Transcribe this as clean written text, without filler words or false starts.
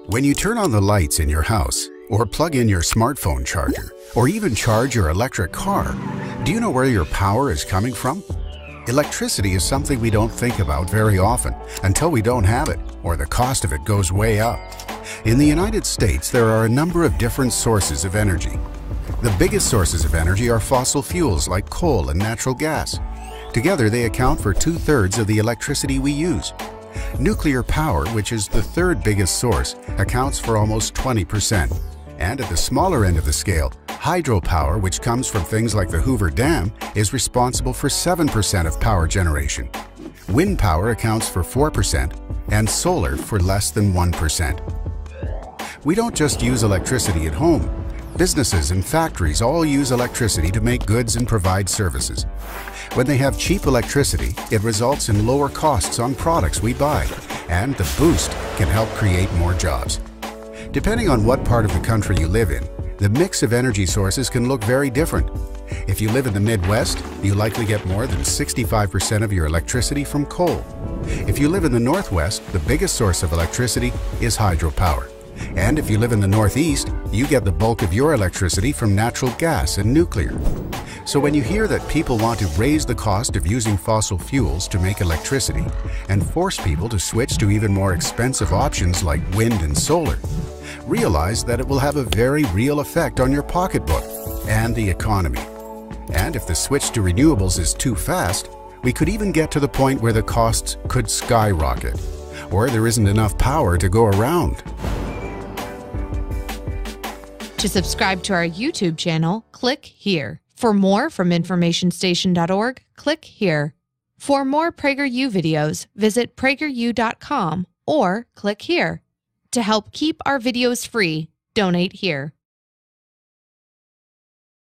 When you turn on the lights in your house, or plug in your smartphone charger, or even charge your electric car, do you know where your power is coming from? Electricity is something we don't think about very often until we don't have it, or the cost of it goes way up. In the United States, there are a number of different sources of energy. The biggest sources of energy are fossil fuels like coal and natural gas. Together, they account for 2/3 of the electricity we use. Nuclear power, which is the third biggest source, accounts for almost 20%. And at the smaller end of the scale, hydropower, which comes from things like the Hoover Dam, is responsible for 7% of power generation. Wind power accounts for 4%, and solar for less than 1%. We don't just use electricity at home. Businesses and factories all use electricity to make goods and provide services. When they have cheap electricity, it results in lower costs on products we buy, and the boost can help create more jobs. Depending on what part of the country you live in, the mix of energy sources can look very different. If you live in the Midwest, you likely get more than 65% of your electricity from coal. If you live in the Northwest, the biggest source of electricity is hydropower. And if you live in the Northeast, you get the bulk of your electricity from natural gas and nuclear. So when you hear that people want to raise the cost of using fossil fuels to make electricity and force people to switch to even more expensive options like wind and solar, realize that it will have a very real effect on your pocketbook and the economy. And if the switch to renewables is too fast, we could even get to the point where the costs could skyrocket, or there isn't enough power to go around. To subscribe to our YouTube channel, click here. For more from informationstation.org, click here. For more PragerU videos, visit prageru.com or click here. To help keep our videos free, donate here.